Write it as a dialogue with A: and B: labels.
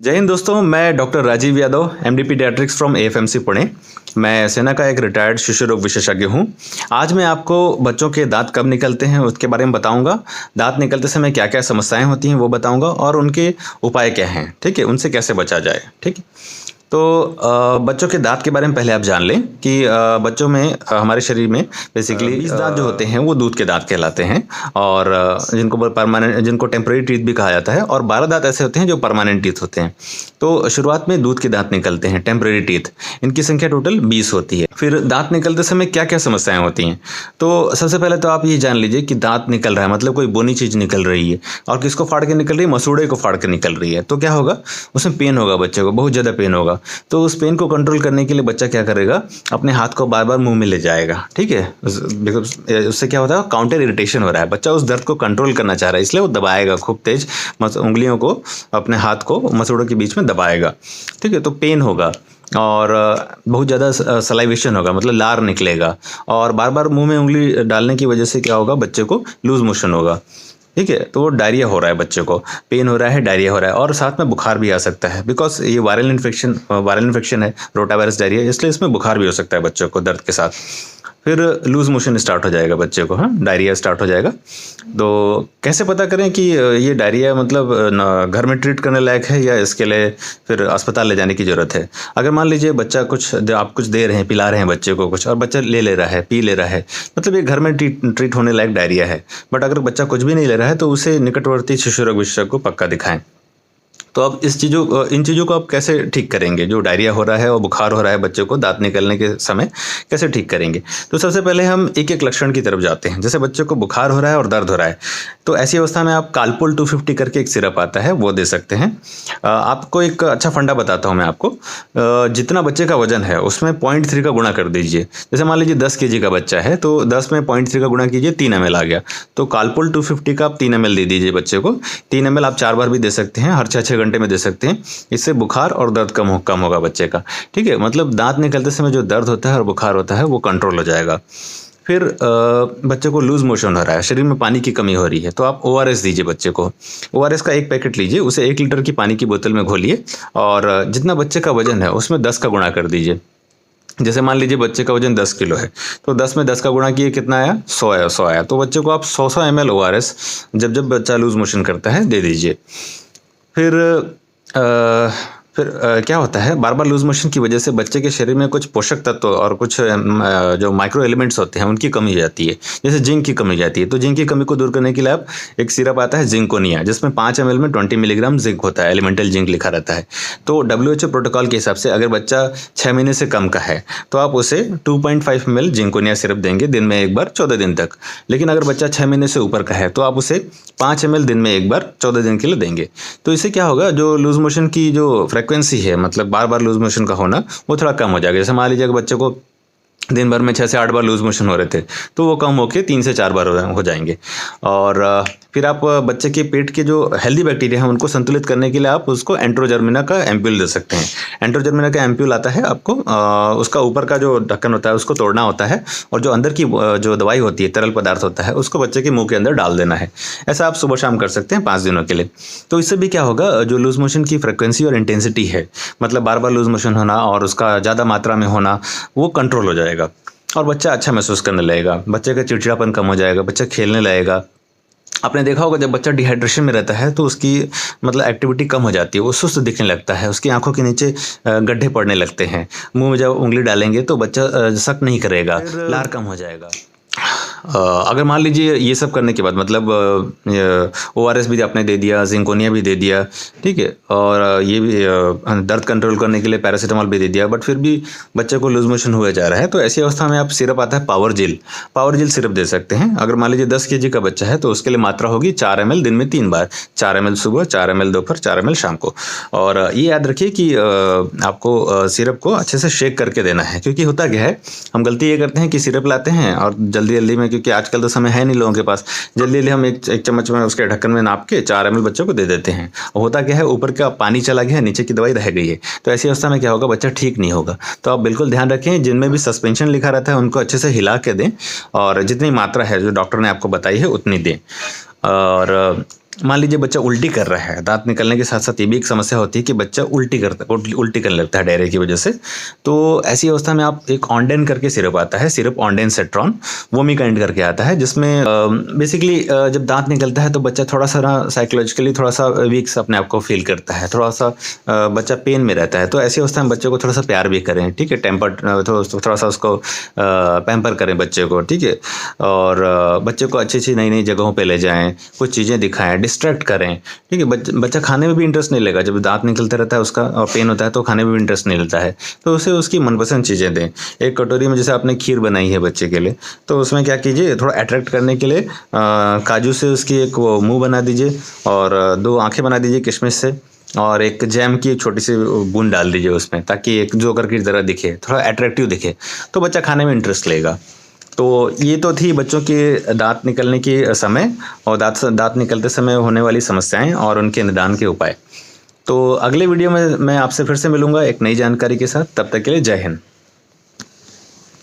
A: जय हिंद दोस्तों, मैं doctor Rajeev Yadav, MD pediatrics from AFMC Pune. मैं सेना का एक रिटायर्ड शिशु रोग विशेषज्ञ हूँ। आज मैं आपको बच्चों के दांत कब निकलते हैं उसके बारे में बताऊंगा। दांत निकलते समय क्या क्या समस्याएं होती हैं वो बताऊंगा और उनके उपाय क्या हैं, ठीक है, उनसे कैसे बचा जाए। ठीक है, तो बच्चों के दांत के बारे में पहले आप जान लें कि बच्चों में हमारे शरीर में बेसिकली 20 दांत जो होते हैं वो दूध के दांत कहलाते हैं और जिनको टेम्पररी टीथ भी कहा जाता है, और 12 दांत ऐसे होते हैं जो परमानेंट टीथ होते हैं। तो शुरुआत में दूध के दांत निकलते हैं, टेम्पररी टीथ। इनकी संख्या टोटल 20 होती है। फिर दांत निकलते समय क्या क्या समस्याएं होती हैं, तो सबसे पहले तो आप ये जान लीजिए कि दांत निकल रहा है मतलब कोई बोनी चीज़ निकल रही है, और किसको फाड़ के निकल रही है? मसूड़े को फाड़ के निकल रही है। तो क्या होगा, उसमें पेन होगा, बच्चे को बहुत ज़्यादा पेन होगा। तो उस पेन को कंट्रोल करने के लिए बच्चा क्या करेगा, अपने हाथ को बार बार मुंह में ले जाएगा। ठीक है, उससे क्या होता है, काउंटर इरिटेशन हो रहा है, बच्चा उस दर्द को कंट्रोल करना चाह रहा है, इसलिए वो दबाएगा खूब तेज, उंगलियों को, अपने हाथ को मसूड़ों के बीच में दबाएगा। ठीक है, तो पेन होगा और बहुत ज़्यादा सलाइवेशन होगा, मतलब लार निकलेगा, और बार बार मुंह में उंगली डालने की वजह से क्या होगा, बच्चे को लूज मोशन होगा। ठीक है, तो वो डायरिया हो रहा है, बच्चे को पेन हो रहा है, डायरिया हो रहा है, और साथ में बुखार भी आ सकता है, बिकॉज ये वायरल इन्फेक्शन है, रोटावायरस डायरिया, इसलिए इसमें बुखार भी हो सकता है बच्चों को दर्द के साथ। फिर लूज मोशन स्टार्ट हो जाएगा बच्चे को, हाँ, डायरिया स्टार्ट हो जाएगा। तो कैसे पता करें कि ये डायरिया मतलब घर में ट्रीट करने लायक है या इसके लिए फिर अस्पताल ले जाने की ज़रूरत है? अगर मान लीजिए बच्चा आप कुछ दे रहे हैं, पिला रहे हैं बच्चे को कुछ, और बच्चा ले रहा है, पी ले रहा है, मतलब ये घर में ट्रीट होने लायक डायरिया है। बट अगर बच्चा कुछ भी नहीं ले रहा है तो उसे निकटवर्ती शिशु रोग विशेषज्ञ को पक्का दिखाएं। तो अब इन चीज़ों को आप कैसे ठीक करेंगे? जो डायरिया हो रहा है और बुखार हो रहा है बच्चे को दांत निकलने के समय, कैसे ठीक करेंगे? तो सबसे पहले हम एक एक लक्षण की तरफ जाते हैं। जैसे बच्चे को बुखार हो रहा है और दर्द हो रहा है, तो ऐसी अवस्था में आप कालपोल 250 करके एक सिरप आता है, वो दे सकते हैं। आपको एक अच्छा फंडा बताता हूँ मैं आपको। जितना बच्चे का वजन है उसमें 0.3 का गुणा कर दीजिए। जैसे मान लीजिए 10 kg का बच्चा है, तो 10 में 0.3 का गुणा कीजिए, 3 ml आ गया। तो कालपोल 250 का आप 3 ml दे दीजिए बच्चे को। 3 ml आप 4 बार भी दे सकते हैं, हर 6 घंटे में दे सकते हैं। इससे बुखार और दर्द कम होगा बच्चे का। ठीक है, मतलब दांत निकलते समय जो दर्द होता है और बुखार होता है वो कंट्रोल हो जाएगा। फिर बच्चे को लूज मोशन हो रहा है, शरीर में पानी की कमी हो रही है, तो आप ORS दीजिए बच्चे को। ORS का एक पैकेट लीजिए, उसे 1 लीटर की पानी की बोतल में घोलिए, और जितना बच्चे का वजन है उसमें 10 का गुणा कर दीजिए। जैसे मान लीजिए बच्चे का वजन 10 किलो है, तो 10 में 10 का गुणा किए, कितना आया? 100 आया। तो बच्चे को आप 100 ml ORS जब बच्चा लूज मोशन करता है दे दीजिए। फिर क्या होता है, बार बार लूज मोशन की वजह से बच्चे के शरीर में कुछ पोषक तत्व और कुछ जो माइक्रो एलिमेंट्स होते हैं उनकी कमी हो जाती है। जैसे जिंक की कमी जाती है, तो जिंक की कमी को दूर करने के लिए आप एक सिरप आता है जिंकोनिया, जिसमें 5 ml में 20 मिलीग्राम जिंक होता है, एलिमेंटल जिंक लिखा रहता है। तो WHO प्रोटोकॉल के हिसाब से अगर बच्चा 6 महीने से कम का है तो आप उसे 2.5 ml जिंकोनिया सिरप देंगे दिन में एक बार 14 दिन तक। लेकिन अगर बच्चा 6 महीने से ऊपर का है तो आप उसे 5 ml दिन में एक बार 14 दिन के लिए देंगे। तो इससे क्या होगा, जो लूज मोशन की जो फ्रीक्वेंसी है, मतलब बार बार लूज मोशन का होना, वो थोड़ा कम हो जाएगा। जैसे मान लीजिए कि बच्चे को दिन भर में 6 से 8 बार लूज मोशन हो रहे थे, तो वो कम होकर 3 से 4 बार हो जाएंगे। और फिर आप बच्चे के पेट के जो हेल्दी बैक्टीरिया हैं उनको संतुलित करने के लिए आप उसको एंट्रोजर्मिना का एम्प्यूल दे सकते हैं। एंट्रोजर्मिना का एम्प्यूल आता है आपको, उसका ऊपर का जो ढक्कन होता है उसको तोड़ना होता है, और जो अंदर की जो दवाई होती है, तरल पदार्थ होता है, उसको बच्चे के मुंह के अंदर डाल देना है। ऐसा आप सुबह शाम कर सकते हैं 5 दिनों के लिए। तो इससे भी क्या होगा, जो लूज मोशन की फ्रिक्वेंसी और इंटेंसिटी है, मतलब बार बार लूज मोशन होना और उसका ज़्यादा मात्रा में होना, वो कंट्रोल हो जाएगा और बच्चा अच्छा महसूस करने लगेगा। बच्चे का चिड़चिड़ापन कम हो जाएगा, बच्चा खेलने लगेगा। आपने देखा होगा जब बच्चा डिहाइड्रेशन में रहता है तो उसकी मतलब एक्टिविटी कम हो जाती है, वो सुस्त दिखने लगता है, उसकी आंखों के नीचे गड्ढे पड़ने लगते हैं। मुंह में जब उंगली डालेंगे तो बच्चा शक नहीं करेगा, लार कम हो जाएगा। अगर मान लीजिए ये सब करने के बाद, मतलब ORS भी आपने दे दिया, जिंकोनिया भी दे दिया, ठीक है, और ये भी दर्द कंट्रोल करने के लिए पैरासीटामोल भी दे दिया, बट फिर भी बच्चे को लूज मोशन हुए जा रहा है, तो ऐसी अवस्था में आप सिरप आता है पावर जेल सिरप दे सकते हैं। अगर मान लीजिए 10 kg का बच्चा है तो उसके लिए मात्रा होगी 4 ml दिन में 3 बार, 4 ml सुबह, 4 ml दोपहर, 4 ml शाम को। और ये याद रखिए कि आपको सिरप को अच्छे से शेक करके देना है, क्योंकि होता क्या है, हम गलती ये करते हैं कि सिरप लाते हैं और जल्दी में, क्योंकि आजकल तो समय है नहीं लोगों के पास, जल्दी हम एक चम्मच में उसके ढक्कन में नाप के 4 ml बच्चों को दे देते हैं। होता क्या है, ऊपर का पानी चला गया है, नीचे की दवाई रह गई है। तो ऐसी अवस्था में क्या होगा, बच्चा ठीक नहीं होगा। तो आप बिल्कुल ध्यान रखें, जिनमें भी सस्पेंशन लिखा रहता है उनको अच्छे से हिला के दें, और जितनी मात्रा है जो डॉक्टर ने आपको बताई है उतनी दें। और मान लीजिए बच्चा उल्टी कर रहा है, दांत निकलने के साथ साथ ये भी एक समस्या होती है कि बच्चा उल्टी करने लगता है डायरिया की वजह से। तो ऐसी अवस्था में आप एक ऑन्डेन करके सिरप आता है, सिरप ऑन्डेन सेट्रॉन, वोमिकाइंड करके आता है, जिसमें बेसिकली जब दांत निकलता है तो बच्चा थोड़ा सा ना साइकोलॉजिकली थोड़ा सा वीक अपने आप को फील करता है, थोड़ा सा बच्चा पेन में रहता है। तो ऐसी अवस्था में बच्चे को थोड़ा सा प्यार भी करें, ठीक है, थोड़ा सा उसको पैम्पर करें बच्चे को, ठीक है, और बच्चे को अच्छी अच्छी नई नई जगहों पे ले जाएं, कुछ चीज़ें दिखाएं, डिस्ट्रैक्ट करें, ठीक है। बच्चा खाने में भी इंटरेस्ट नहीं लेगा, जब दांत निकलता रहता है उसका और पेन होता है तो खाने में भी इंटरेस्ट नहीं लेता है। तो उसे उसकी मनपसंद चीज़ें दें। एक कटोरी में जैसे आपने खीर बनाई है बच्चे के लिए, तो उसमें क्या कीजिए, थोड़ा अट्रैक्ट करने के लिए काजू से उसकी एक वो मुँह बना दीजिए और 2 आँखें बना दीजिए किशमिश से, और एक जैम की एक छोटी सी बूंद डाल दीजिए उसमें, ताकि एक जोकर की तरह दिखे, थोड़ा अट्रैक्टिव दिखे, तो बच्चा खाने में इंटरेस्ट लेगा। तो ये तो थी बच्चों के दांत निकलने के समय और दांत निकलते समय होने वाली समस्याएं और उनके निदान के उपाय। तो अगले वीडियो में मैं आपसे फिर से मिलूंगा एक नई जानकारी के साथ। तब तक के लिए जय हिंद।